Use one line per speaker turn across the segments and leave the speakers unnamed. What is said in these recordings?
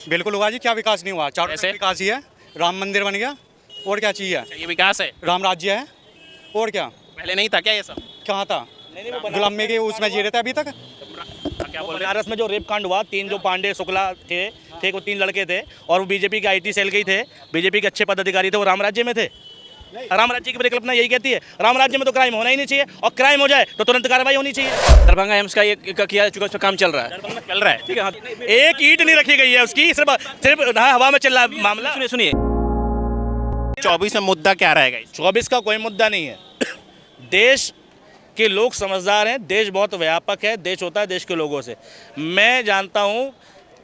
बिल्कुल हुआ जी, क्या विकास नहीं हुआ? चारों
ऐसे?
तरफ विकास ही है। राम मंदिर बन गया, और क्या चाहिए?
ये विकास है,
राम राज्य है, और क्या?
पहले नहीं था क्या ये सब?
कहाँ था? गुलामी के उसमें जी रहे थे अभी तक।
क्या बोल रहे
बनारस में जो रेप कांड हुआ, 3 जो पांडे शुक्ला थे, ठीक, वो 3 लड़के थे और वो बीजेपी के आईटी सेल के ही थे, बीजेपी के अच्छे पदाधिकारी थे, वो राम राज्य में थे। राम राज्य की परिकल्पना यही कहती है, राम राज्य में तो क्राइम होना ही नहीं चाहिए, और क्राइम हो जाए तो तुरंत कार्रवाई होनी चाहिए।
दरभंगा एम्स का ये किया चुका, उस पर काम चल रहा है।
चल रहा है,
ठीक है, हाँ।
एक ईंट नहीं रखी गई है उसकी, सिर्फ हवा में चल रहा है मामला।
सुनिए सुनिए,
24 में मुद्दा क्या रहेगा?
24 का कोई मुद्दा नहीं है। देश के लोग समझदार हैं, देश बहुत व्यापक है, देश होता है देश के लोगों से। मैं जानता हूँ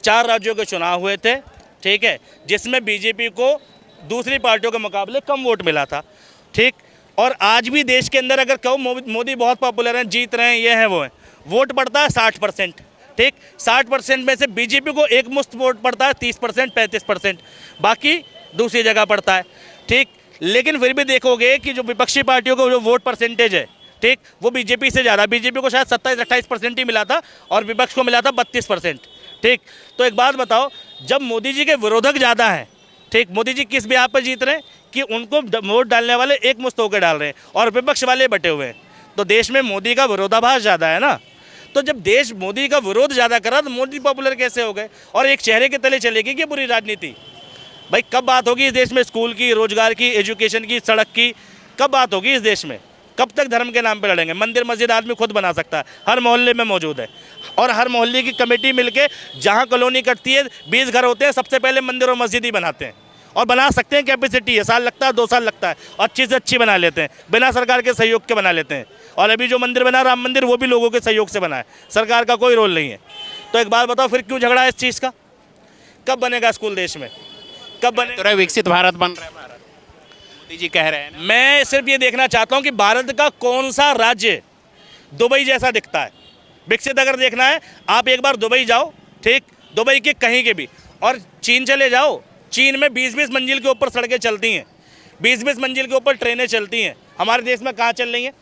4 राज्यों के चुनाव हुए थे, ठीक है, जिसमें बीजेपी को दूसरी पार्टियों के मुकाबले कम वोट मिला था, ठीक। और आज भी देश के अंदर अगर कहो मोदी बहुत पॉपुलर हैं, जीत रहे हैं, ये हैं वो हैं, वोट पड़ता है 60%, ठीक। 60% में से बीजेपी को एक मुश्त वोट पड़ता है 30%, 35%, बाकी दूसरी जगह पड़ता है, ठीक। लेकिन फिर भी देखोगे कि जो विपक्षी पार्टियों को जो वोट परसेंटेज है, ठीक, वो बीजेपी से ज़्यादा, बीजेपी को शायद 27-28% ही मिला था और विपक्ष को मिला था 32%, ठीक। तो एक बात बताओ, जब मोदी जी के विरोधक ज़्यादा हैं, ठीक, मोदी जी किस ब्याह पर जीत रहे हैं कि उनको वोट डालने वाले एक मुश्त होकर डाल रहे हैं और विपक्ष वाले बटे हुए हैं, तो देश में मोदी का विरोधाभास ज़्यादा है ना। तो जब देश मोदी का विरोध ज़्यादा करा तो मोदी पॉपुलर कैसे हो गए? और एक चेहरे के तले चलेगी कि पूरी राजनीति? भाई कब बात होगी इस देश में स्कूल की, रोजगार की, एजुकेशन की, सड़क की? कब बात होगी इस देश में? कब तक धर्म के नाम पे लड़ेंगे? मंदिर मस्जिद आदमी खुद बना सकता है, हर मोहल्ले में मौजूद है, और हर मोहल्ले की कमेटी मिलके जहाँ कॉलोनी कटती है 20 घर होते हैं, सबसे पहले मंदिर और मस्जिद ही बनाते हैं, और बना सकते हैं, कैपेसिटी है, साल लगता है, 2 साल लगता है, अच्छी से अच्छी बना लेते हैं, बिना सरकार के सहयोग के बना लेते हैं। और अभी जो मंदिर बना राम मंदिर, वो भी लोगों के सहयोग से बना है, सरकार का कोई रोल नहीं है। तो एक बात बताओ, फिर क्यों झगड़ा है इस चीज़ का? कब बनेगा स्कूल देश में? कब बने?
विकसित भारत बन रहा है भारत, मोदी जी कह रहे हैं ना।
मैं सिर्फ ये देखना चाहता हूँ कि भारत का कौन सा राज्य दुबई जैसा दिखता है। विकसित अगर देखना है, आप एक बार दुबई जाओ, ठीक, दुबई के कहीं के भी, और चीन चले जाओ, चीन में 20-20 मंजिल के ऊपर सड़कें चलती हैं, 20-20 मंजिल के ऊपर ट्रेनें चलती हैं। हमारे देश में कहाँ चल रही हैं?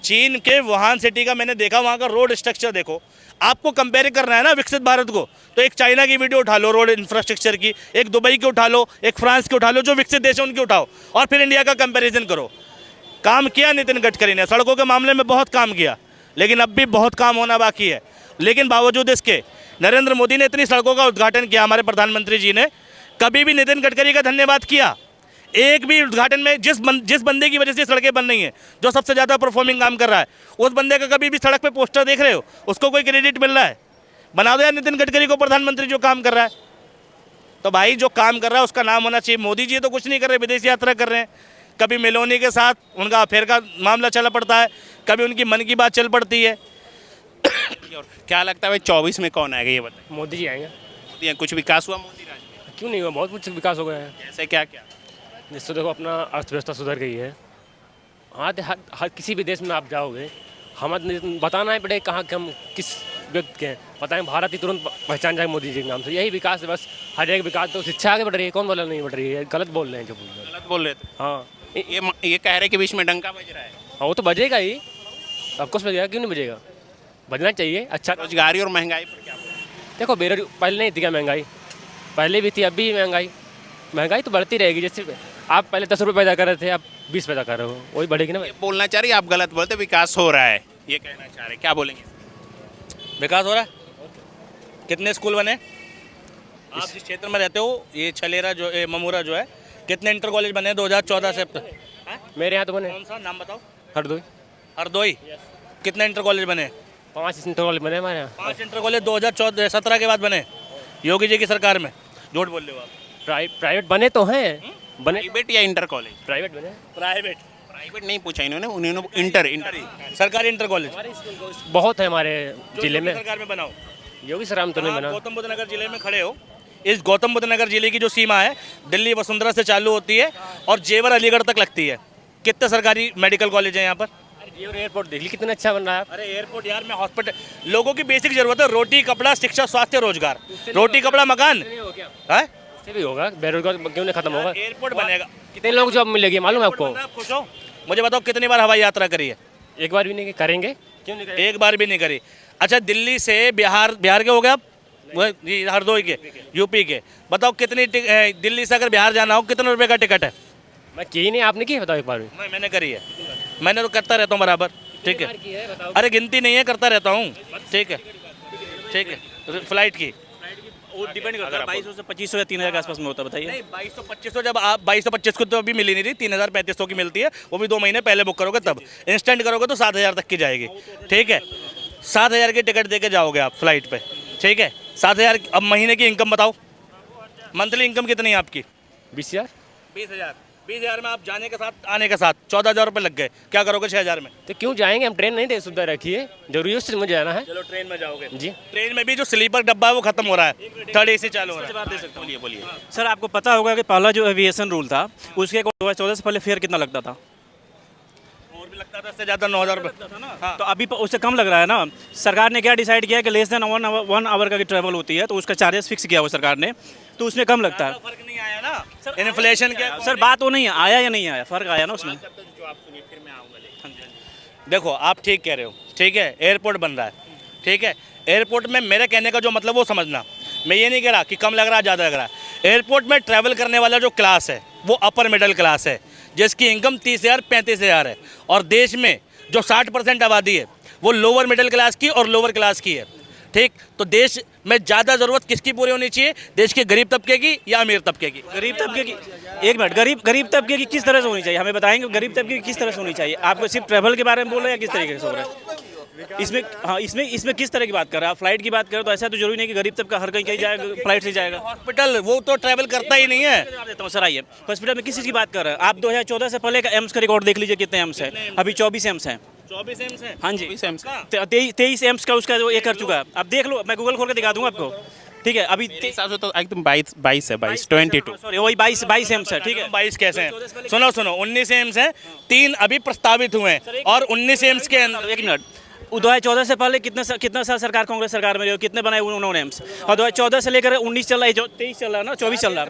चीन के वुहान सिटी का मैंने देखा, वहाँ का रोड स्ट्रक्चर देखो। आपको कंपेयर करना है ना विकसित भारत को, तो एक चाइना की वीडियो उठा लो रोड इंफ्रास्ट्रक्चर की, एक दुबई की उठा लो, एक फ्रांस की उठा लो, जो विकसित देश है उनकी उठाओ, और फिर इंडिया का कंपैरिजन करो। काम किया नितिन गडकरी ने, सड़कों के मामले में बहुत काम किया, लेकिन अब भी बहुत काम होना बाकी है। लेकिन बावजूद इसके नरेंद्र मोदी ने इतनी सड़कों का उद्घाटन किया, हमारे प्रधानमंत्री जी ने कभी भी नितिन गडकरी का धन्यवाद किया? एक भी उद्घाटन में जिस बंदे की वजह से सड़कें बन रही हैं, जो सबसे ज़्यादा परफॉर्मिंग काम कर रहा है, उस बंदे का कभी भी सड़क पे पोस्टर देख रहे हो? उसको कोई क्रेडिट मिल रहा है? बना दो यार नितिन गडकरी को प्रधानमंत्री, जो काम कर रहा है। तो भाई जो काम कर रहा है उसका नाम होना चाहिए। मोदी जी तो कुछ नहीं कर रहे, विदेश यात्रा कर रहे हैं, कभी मेलोनी के साथ उनका अफेयर का मामला चला पड़ता है, कभी उनकी मन की बात चल पड़ती है।
क्या लगता है भाई 24 में कौन आएगा ये बताइए?
मोदी जी आएंगे।
मोदी, कुछ विकास हुआ मोदी राज में?
क्यों नहीं हुआ, बहुत कुछ विकास हो गया है।
जैसे क्या क्या?
जिससे देखो अपना अर्थव्यवस्था सुधर गई है। हाँ, हर किसी भी देश में आप जाओगे, हमें बताना ही पड़ेगा कहाँ के हम किस व्यक्ति के हैं, बताएं भारत ही तुरंत पहचान जाए मोदी जी के नाम से। यही विकास है बस, हर एक विकास। तो शिक्षा आगे बढ़ रही है, कौन बोला नहीं बढ़ रही है? गलत बोल रहे हैं जो बोल रहे हैं।
गलत बोल रहे थे।
हाँ,
ये कह रहे कि बीच में डंका बज रहा है।
हाँ, वो तो बजेगा ही, सबको बजेगा, क्यों नहीं बजेगा? बजना चाहिए। अच्छा,
रोजगारी और महंगाई पर क्या बोलें?
देखो पहले नहीं थी क्या महंगाई? पहले भी थी, अब भी महंगाई तो बढ़ती रहेगी। जैसे आप पहले 10 रुपये पैदा कर रहे थे, आप 20 पैदा कर रहे हो, वही बढ़ेगी ना।
बोलना चाह रही, आप गलत बोलते, विकास हो रहा है ये कहना चाह रहे, क्या बोलेंगे?
विकास हो रहा है। कितने स्कूल बने? आप जिस क्षेत्र में रहते हो, ये छलेरा जो ममूरा जो है, कितने इंटर कॉलेज बने 2014 से अब तक?
मेरे यहाँ तो बने।
कौन सा नाम बताओ?
हरदोई।
हरदोई। कितने इंटर कॉलेज बने?
5 इंटर कॉलेज बने हमारे यहाँ।
5 इंटर कॉलेज 2017 के बाद बने, योगी जी की सरकार में। झूठ बोल रहे हो आप।
प्राइवेट बने तो हैं, बने
प्राइवेट या इंटर कॉलेज?
प्राइवेट बने।
प्राइवेट नहीं पूछा उन्होंने इंटर
सरकारी इंटर कॉलेज
बहुत है हमारे जिले में।
सरकार में बनाओ।
योगी सर तो नहीं
आप
बना।
गौतम बुद्ध नगर जिले में खड़े हो, इस गौतम बुद्ध नगर जिले की जो सीमा है दिल्ली वसुंधरा से चालू होती है और जेवर अलीगढ़ तक लगती है। कितने सरकारी मेडिकल कॉलेज हैं यहाँ पर?
एयरपोर्ट देख ली कितना अच्छा बन रहा है।
अरे एयरपोर्ट यार, मैं हॉस्पिटल, लोगों की बेसिक जरूरत है, रोटी कपड़ा शिक्षा स्वास्थ्य रोजगार। रोटी कपड़ा मकान है,
इससे भी होगा, बेरोजगार क्यों नहीं खत्म होगा?
एयरपोर्ट बनेगा।
कितने लोग जॉब मिलेगी मालूम है आपको?
आप खुश हो? मुझे बताओ कितनी बार हवाई यात्रा करी है?
एक बार भी नहीं करेंगे, क्यों नहीं करेंगे?
एक बार भी नहीं करी। अच्छा, दिल्ली से बिहार के हो गए आप? जी हरदोई के, यूपी के। बताओ कितनी दिल्ली से अगर बिहार जाना हो कितने रुपए का टिकट है?
मैं की नहीं, आपने की बताओ एक बार भी।
मैंने करी है, मैंने तो करता रहता हूँ बराबर। ठीक है, अरे गिनती नहीं है, करता रहता हूँ। ठीक है, ठीक है। फ्लाइट की
वो डिपेंड करता है, 2200 से 2500 या 3000 के आसपास में होता है, बताइए।
नहीं 2200-2500, जब आप 2225 को तो अभी मिली नहीं थी, 3000-3500 की मिलती है, वो भी 2 महीने पहले बुक करोगे तब। इंस्टेंट करोगे तो 7000 तक की जाएगी। ठीक है, 7000 की टिकट दे के जाओगे आप फ्लाइट पे। ठीक है, 7000। अब महीने की इनकम बताओ, मंथली इनकम कितनी है आपकी?
20,000।
20,000 में आप जाने के साथ आने के साथ 14,000 रुपये लग गए, क्या करोगे 6,000 में?
तो क्यों जाएंगे हम, ट्रेन नहीं दे सुविधा रखी है, जरूरी है उससे मुझे जाना है।
चलो ट्रेन में जाओगे
जी।
ट्रेन में भी जो स्लीपर डब्बा है वो खत्म हो रहा है, थर्ड एसी चालू हो रहा है। बोलिए बोलिए।
सर आपको पता होगा कि पहला जो एविएशन रूल था उसके 2014 से पहले फेयर कितना लगता था?
और भी लगता था इससे ज़्यादा, 9,000 रुपये। हाँ।
तो अभी उससे कम लग रहा है ना। सरकार ने क्या डिसाइड किया कि लेस देन 1 आवर का ट्रैवल होती है तो उसका चार्जेस फिक्स किया हुआ सरकार ने, तो उसमें कम लगता है।
फर्क नहीं आया ना इन्फ्लेशन के।
सर बात वो नहीं है, आया या नहीं आया, फर्क आया ना उसमें।
जो आप सुनिए फिर मैं आऊँगा। देखो आप ठीक कह रहे हो, ठीक है, एयरपोर्ट बन रहा है। ठीक है, एयरपोर्ट में मेरे कहने का जो मतलब वो समझना, मैं ये नहीं कह रहा कि कम लग रहा है ज़्यादा लग रहा है। एयरपोर्ट में ट्रैवल करने वाला जो क्लास है वो अपर मिडिल क्लास है, जिसकी इनकम 30,000 35,000 है। और देश में जो 60% आबादी है वो लोअर मिडिल क्लास की और लोअर क्लास की है। ठीक, तो देश में ज़्यादा ज़रूरत किसकी पूरी होनी चाहिए? देश के गरीब तबके की या अमीर तबके की?
गरीब तबके की। एक मिनट, गरीब तबके की किस तरह से होनी चाहिए, हमें बताएंगे। गरीब तबके की किस तरह से होनी चाहिए? आपको सिर्फ ट्रैवल के बारे में बोल रहे हैं या किस तरीके से हो रहा है इसमें? हाँ, इसमें किस तरह की बात कर रहे हैं आप? फ्लाइट की बात करें तो ऐसा तो जरूरी नहीं कि गरीब तबका हर कहीं जाएगा, फ्लाइट से जाएगा।
हॉस्पिटल वो तो ट्रैवल करता ही नहीं है।
देता हूँ सर, आइए। हॉस्पिटल में किस चीज़ की बात कर रहे हैं आप? 2014 से पहले का एम्स का रिकॉर्ड देख लीजिए, कितने एम्स है अभी? 24 एम्स हैं।
24 एम्स है।
हाँ जी, 23 एम्स का उसका जो ये कर चुका है। अब देख लो, मैं गूगल खोल के दिखा दूंगा आपको। ठीक है, अभी
हिसाब से तो एकदम 22 है, 22
सॉरी वही 22 एम्स है। ठीक है,
22 कैसे हैं? सुनो 19 एम्स हैं, 3 अभी प्रस्तावित हुए हैं और 19 एम्स के अंदर।
एक मिनट, 2014 से पहले कितना साल सरकार, कांग्रेस सरकार में रही, कितने बनाए उन्होंने एम्स? और 2014 से लेकर 19 चल रहा है, जो 23 चल रहा है ना, 24 चल रहा है,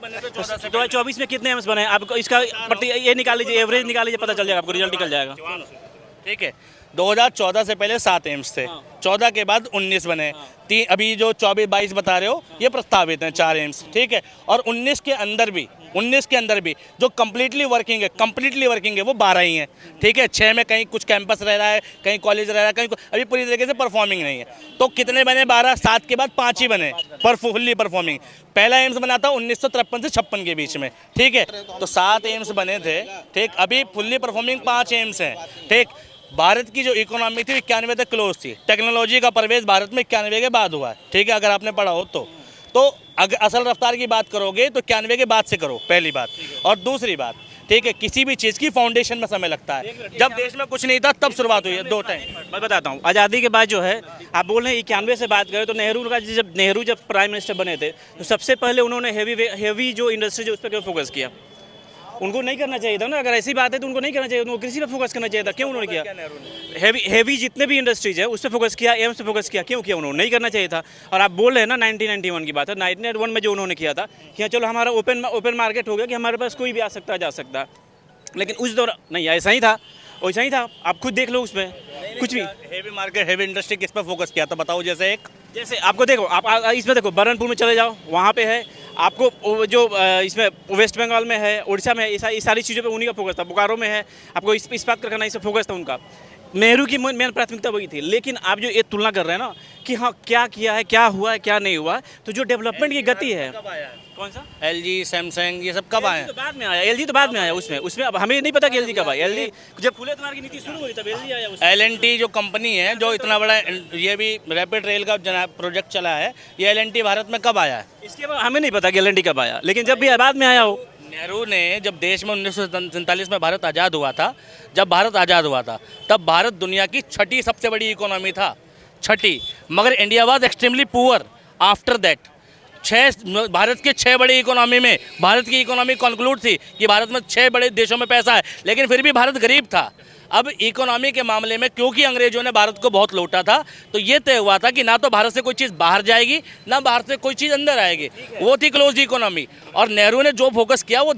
2024 में कितने एम्स बने? आपको इसका ये निकाल लीजिए, एवरेज निकाल लीजिए, पता चल जाएगा आपको, रिजल्ट निकल जाएगा।
ठीक है, 2014 से पहले 7 एम्स थे, 14 के बाद 19 बने, अभी जो 24-22 बता रहे हो ये प्रस्तावित हैं 4 एम्स। ठीक है, और 19 के अंदर भी जो कम्प्लीटली वर्किंग है वो 12 ही हैं। ठीक है, 6 में कहीं कुछ कैंपस रह रहा है, कहीं कॉलेज रह रहा है, कहीं अभी पूरी तरीके से परफॉर्मिंग नहीं है। तो कितने बने? 12, 7 के बाद 5 ही बने पर फुल्ली परफॉर्मिंग। पहला एम्स बना था 1953 से 56 के बीच में। ठीक है, तो 7 एम्स बने थे। ठीक, अभी फुल्ली परफॉर्मिंग 5 एम्स हैं। ठीक, भारत की जो इकोनॉमी थी 91 तक क्लोज थी। टेक्नोलॉजी का प्रवेश भारत में 91 के बाद हुआ है। ठीक है, अगर आपने पढ़ा हो तो अगर असल रफ्तार की बात करोगे तो 91 के बाद से करो, पहली बात। और दूसरी बात, ठीक है, किसी भी चीज़ की फाउंडेशन में समय लगता है। जब देश में कुछ नहीं था तब शुरुआत हुई है, 2 टाइम।
मैं बताता हूँ, आज़ादी के बाद जो है, आप बोल रहे हैं 91 से बात करें तो नेहरू जब प्राइम मिनिस्टर बने थे तो सबसे पहले उन्होंने हेवी जो इंडस्ट्री जो उस पर क्यों फोकस किया? उनको नहीं करना चाहिए था ना। अगर ऐसी बात है तो उनको नहीं करना चाहिए, उनको कृषि पे फोकस करना चाहिए था। क्यों उन्होंने किया? हेवी जितने भी इंडस्ट्रीज है उस पर फोकस किया, एम्स पे फोकस किया। क्यों किया? उन्होंने नहीं करना चाहिए था। और आप बोल रहे हैं ना 1991 की बात है, 1991 में जो उन्होंने किया था कि चलो हमारा ओपन मार्केट हो गया कि हमारे पास कोई भी आ सकता है, जा सकता है। लेकिन उस दौरान नहीं, ऐसा ही था, वैसा ही था। आप खुद देख लो, उसमें कुछ भी
हेवी मार्केट, हेवी इंडस्ट्री किस पर फोकस किया था बताओ? जैसे
आपको देखो, आप इसमें देखो, बरनपुर में चले जाओ, वहाँ पे है आपको जो इसमें वेस्ट बंगाल में है, उड़ीसा में है, ये सारी चीज़ों पे उन्हीं का फोकस था। बोकारो में है, आपको इस्पात कारखाना, इस पर फोकस था उनका। नेहरू की मेन प्राथमिकता वही थी। लेकिन आप जो ये तुलना कर रहे हैं ना कि हाँ क्या किया है, क्या हुआ है, क्या नहीं हुआ, तो जो डेवलपमेंट की गति है। कौन सा?
LG, सैमसंग, ये सब कब आए?
तो बाद में आया, LG तो बाद में आया। उसमें अब हमें नहीं पता कि LG कब आया। LG जब खुले इतवार की नीति शुरू हुई तब LG आया।
L&T जो कंपनी है, जो इतना बड़ा ये भी रैपिड रेल का प्रोजेक्ट चला है, ये L&T भारत में कब आया है?
इसके बाद हमें नहीं पता कि L&T कब आया, लेकिन जब भी बाद में आया हो।
नेहरू ने जब देश में 1947 में भारत आज़ाद हुआ था, तब भारत दुनिया की 6ठी सबसे बड़ी इकोनॉमी था, 6ठी। मगर India was extremely poor after that. Bharat के 6 बड़ी इकोनॉमी में भारत की इकोनॉमी कंक्लूड थी कि भारत में 6 बड़े देशों में पैसा है, लेकिन फिर भी भारत गरीब था। अब इकोनॉमी के मामले में क्योंकि अंग्रेजों ने भारत को बहुत लूटा था, तो ये तय हुआ था कि ना तो भारत से कोई चीज़ बाहर जाएगी, ना भारत से कोई चीज़ अंदर आएगी। वो थी क्लोज इकोनॉमी। और नेहरू ने जो फोकस किया वो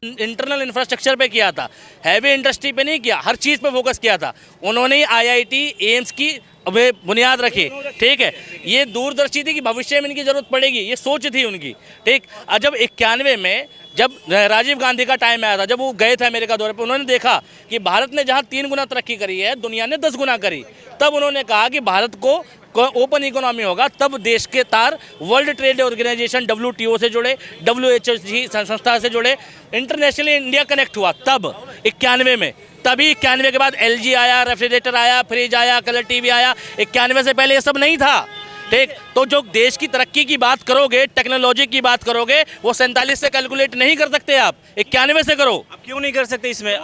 इंटरनल इंफ्रास्ट्रक्चर पे किया था, हैवी इंडस्ट्री पे नहीं किया, हर चीज़ पे फोकस किया था उन्होंने। आईआईटी एम्स की वे बुनियाद रखी, ठीक है। ये दूरदर्शी थी कि भविष्य में इनकी ज़रूरत पड़ेगी, ये सोच थी उनकी, ठीक। और जब 91 में जब राजीव गांधी का टाइम आया था, जब वो गए थे अमेरिका दौरे पर, उन्होंने देखा कि भारत ने जहाँ 3 गुना तरक्की करी है, दुनिया ने 10 गुना करी। तब उन्होंने कहा कि भारत को ओपन इकोनॉमी होगा, तब देश के तार वर्ल्ड ट्रेड ऑर्गेनाइजेशन WTO से जुड़े, WHO संस्था से जुड़े, इंटरनेशनली इंडिया कनेक्ट हुआ तब 91 में। तभी 91 के बाद LG आया, रेफ्रिजरेटर आया, फ्रिज आया, कलर TV आया। 91 से पहले ये सब नहीं था, ठीक। तो जो देश की तरक्की की बात करोगे, टेक्नोलॉजी की बात करोगे, वो 47 से कैलकुलेट नहीं कर सकते आप, 91 से करो।
आप क्यों नहीं कर सकते इसमें?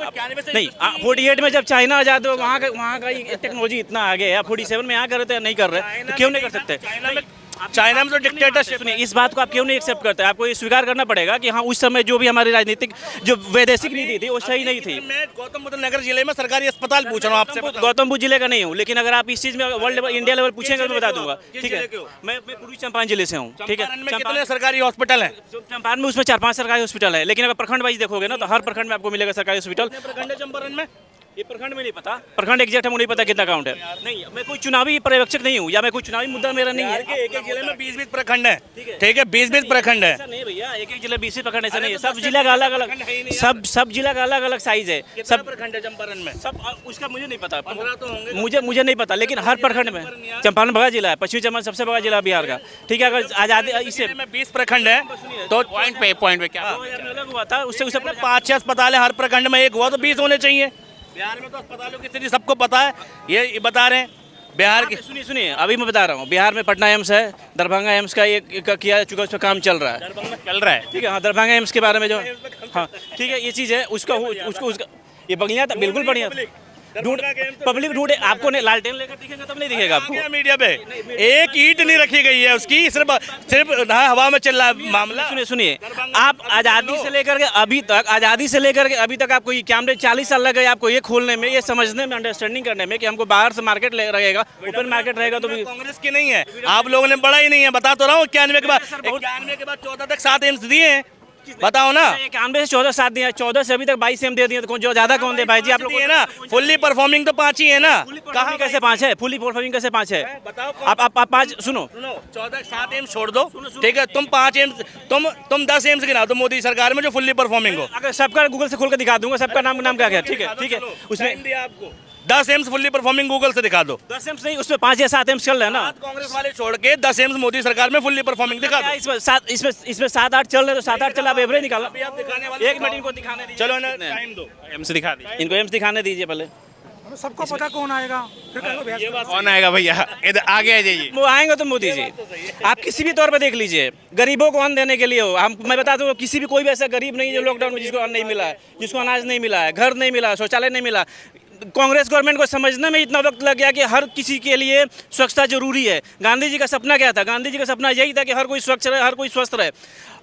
नहीं, 48 में जब चाइना आजाद हो, वहाँ का टेक्नोलॉजी इतना आगे है, 47 में यहाँ कर रहे थे, नहीं कर रहे, तो क्यों नहीं कर सकते?
चाइना में तो डिक्टेटरशिप
नहीं, इस बात को आप क्यों नहीं एक्सेप्ट करते? आपको ये स्वीकार करना पड़ेगा कि हाँ, उस समय जो भी हमारी राजनीतिक जो वैदेशिक नीति थी वो सही नहीं थी।
मैं गौतम बुद्ध नगर जिले में सरकारी अस्पताल पूछ रहा हूँ आपसे।
गौतम बुद्ध जिले का नहीं हूँ, लेकिन अगर आप इस चीज़ में वर्ल्ड लेवल, इंडिया लेवल पूछेंगे तो मैं बता दूंगा, ठीक है। मैं पूर्वी चंपारण जिले से हूँ, ठीक है।
कितने सरकारी हॉस्पिटल हैं?
चंपारण में उसमें 4-5 सरकारी हॉस्पिटल है, लेकिन अगर प्रखंड वाइज देखोगे ना, तो हर प्रखंड में आपको मिलेगा सरकारी हॉस्पिटल।
प्रखंड है चंपारण में?
ये प्रखंड में नहीं पता, प्रखंड एग्जैक्ट हमको नहीं पता कितना काउंट है। नहीं, मैं कोई चुनावी पर्यवेक्षक नहीं हूँ, या मैं कोई चुनावी मुद्दा मेरा नहीं है।
एक जिले में 20-20 प्रखंड है, ठीक है, 20-20 प्रखंड है।
ऐसा नहीं भैया, एक जिले 20 प्रखंड ऐसा नहीं है, सब जिला का अलग अलग, सब जिला का अलग अलग साइज है। सब
प्रखंड है चंपारण में?
सब उसका मुझे नहीं पता,
15 तो होंगे।
मुझे नहीं पता, लेकिन हर प्रखंड में। चंपारण बड़ा जिला है, पश्चिमी चंपारण सबसे बड़ा जिला बिहार का, ठीक है। अगर आजादी इससे
20 प्रखंड है तो
पॉइंट पे क्या
2000 में अलग हुआ था, उससे
5-6 अस्पताल है हर प्रखंड में, एक हुआ तो 20 होने चाहिए। बिहार में तो अस्पतालों की स्थिति सबको पता है, ये बता रहे हैं बिहार की।
सुनिए, अभी मैं बता रहा हूँ, बिहार में पटना एम्स है, दरभंगा एम्स का ये किया चुका, उस पर काम चल रहा है,
चल रहा है,
ठीक है। हाँ, दरभंगा एम्स के बारे में जो, हाँ ठीक है, ये चीज़ है, उसका ये बगिया था, बिल्कुल बढ़िया। पब्लिक ढूंढे, आपको नहीं लालटेन लेकर दिखेगा तब नहीं दिखेगा आपको।
मीडिया पे एक ईंट नहीं रखी गई है उसकी, सिर्फ हवा में चल रहा है मामला।
सुनिए, आप आज़ादी से लेकर के अभी तक आपको ये कैमरे 40 साल लग गए आपको ये खोलने में, ये समझने में, अंडरस्टैंडिंग करने में कि हमको बाहर से मार्केट रहेगा, ओपन मार्केट रहेगा। तो
कांग्रेस की नहीं है, आप लोगों ने बड़ा ही नहीं है, बता तो रहा हूँ। 91 के बाद 14 तक 7 एम्स दिए हैं, बताओ ना।
91 से 14 7 दिए, 14 से अभी तक 22 एम दे दिए, तो जो ज्यादा कौन दे भाई जी? आप लोग
है ना, फुल्ली परफॉर्मिंग तो 5 ही है ना।
कहाँ कैसे 5 है? फुल्ली परफॉर्मिंग कैसे 5 है?
बताओ।
आप 5 सुनो,
7 एम्स छोड़ दो, ठीक है। तुम 5 एम्स, तुम 10 एम्स गिना दो मोदी सरकार में जो फुल्ली परफॉर्मिंग हो।
अगर सबका गूगल से खोल कर दिखा दूंगा, सबका नाम क्या है, ठीक है। उसमें
आपको 10 एम्स फुल्ली परफॉर्मिंग गूगल से दिखा दो।
10 एम्स नहीं, उसमें 5 या 7 एम्स चल रहे हैं ना।
कांग्रेस वाले छोड़ के 10 एम्स मोदी सरकार में फुल्ली परफॉर्मिंग दिखा दो।
इसमें 7-8 चल रहे, तो 7-8 चल, आप एवरेज निकालो। एक मिनट इनको दिखाने दीजिए,
चलो ना, टाइम दो,
एम्स दिखा दीजिए
इनको एम्स दिखाने दीजिए पहले।
सबको पता कौन आएगा, फिर
कौन आएगा भैया, इधर आगे आ जाइए।
वो आएंगे तो मोदी जी। आप किसी भी तौर पे देख लीजिए, गरीबों को अन्न देने के लिए हो, मैं बता दूं, किसी भी कोई भी ऐसा गरीब नहीं है जो लॉकडाउन में जिसको अन्न नहीं मिला है, जिसको अनाज नहीं मिला है, घर नहीं मिला, शौचालय नहीं मिला। कांग्रेस गवर्नमेंट को समझने में इतना वक्त लग गया कि हर किसी के लिए स्वच्छता जरूरी है। गांधी जी का सपना क्या था? गांधी जी का सपना यही था कि हर कोई स्वच्छ रहे, हर कोई स्वस्थ रहे।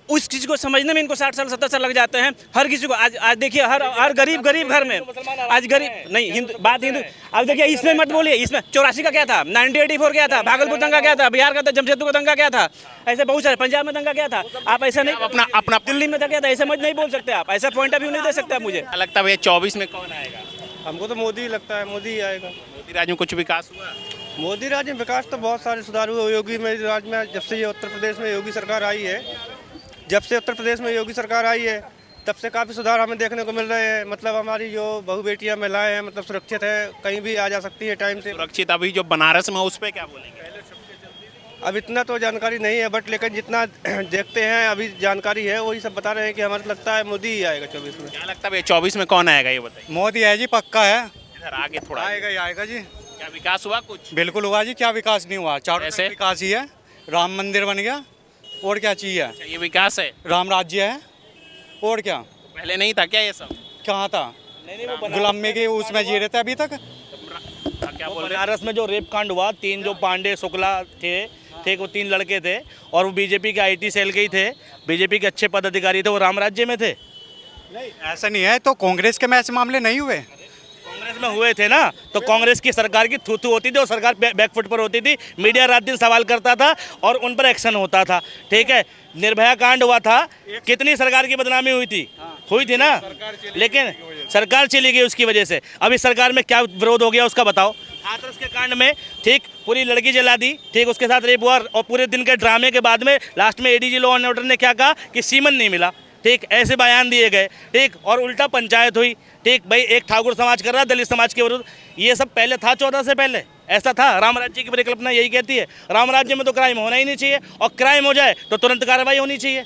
उस चीज़ को समझने में इनको 60 साल 70 साल लग जाते हैं। हर किसी को आज देखिए, हर गरीब घर में आज गरीब नहीं, हिंदू अब देखिए, इसमें मत बोलिए, इसमें 84 का क्या था, 1984 क्या था, भागलपुर दंगा क्या था, बिहार का जमशेदपुर का दंगा क्या था, ऐसे बहुत सारे, पंजाब में दंगा क्या था। आप ऐसा नहीं, अपना दिल्ली में था क्या था, ऐसा मत नहीं बोल सकते आप, ऐसा पॉइंट ऑफ व्यू नहीं दे सकते आप। मुझे
लगता है भैया 24 में कौन आएगा?
हमको तो मोदी लगता है, मोदी ही आएगा।
मोदी राज में कुछ विकास हुआ?
मोदी राज में विकास तो बहुत सारे सुधार हुए। योगी में राज में, जब से ये उत्तर प्रदेश में योगी सरकार आई है, तब से काफ़ी सुधार हमें देखने को मिल रहे हैं। मतलब हमारी जो बहू बेटियां महिलाएं हैं, मतलब सुरक्षित है, कहीं भी आ जा सकती है टाइम से।
सुरक्षित अभी जो बनारस में उस पर क्या बोलेंगे?
अब इतना तो जानकारी नहीं है, बट लेकिन जितना देखते हैं अभी जानकारी है, वही सब बता रहे हैं कि हमें लगता है मोदी ही आएगा 24 में।
क्या लगता है भैया 24 में कौन आएगा, ये बताइए।
मोदी है जी, पक्का है।
इधर आगे थोड़ा
आएगा ही आएगा जी।
क्या विकास हुआ कुछ?
बिल्कुल हुआ जी, क्या विकास नहीं हुआ? चारों
ऐसे?
तरफ विकास ही है, राम मंदिर बन गया, और क्या चाहिए?
अच्छा, ये विकास है,
राम राज्य है, और क्या?
पहले नहीं था क्या ये सब?
कहाँ था? गुलामी के उसमें जी रहे थे अभी तक।
क्या बोल रहे
बनारस में जो रेप कांड हुआ, 3 जो पांडे शुक्ला थे, ठीक, वो 3 लड़के थे, और वो बीजेपी के IT सेल के ही थे, बीजेपी के अच्छे पदाधिकारी थे, वो राम राज्य में थे।
नहीं, ऐसा नहीं है, तो कांग्रेस के में ऐसे मामले नहीं हुए?
कांग्रेस में हुए थे ना, तो कांग्रेस की सरकार की थू होती थी और सरकार बैकफुट पर होती थी, मीडिया रात दिन सवाल करता था और उन पर एक्शन होता था, ठीक है। निर्भया कांड हुआ था, कितनी सरकार की बदनामी हुई थी, हुई थी ना, लेकिन सरकार चली गई उसकी वजह से। अब इस सरकार में क्या विरोध हो गया उसका बताओ। हाथरस के कांड में ठीक पूरी लड़की जला दी, ठीक उसके साथ रेप हुआ, और पूरे दिन के ड्रामे के बाद में लास्ट में एडीजी लॉ एंड ऑर्डर ने क्या कहा कि सीमन नहीं मिला, ठीक ऐसे बयान दिए गए, ठीक, और उल्टा पंचायत हुई, ठीक भाई एक ठाकुर समाज कर रहा दलित समाज के विरुद्ध। ये सब पहले था 14 से पहले ऐसा था। राम राज्य की परिकल्पना यही कहती है, राम राज्य में तो क्राइम होना ही नहीं चाहिए, और क्राइम हो जाए तो तुरंत कार्रवाई होनी चाहिए।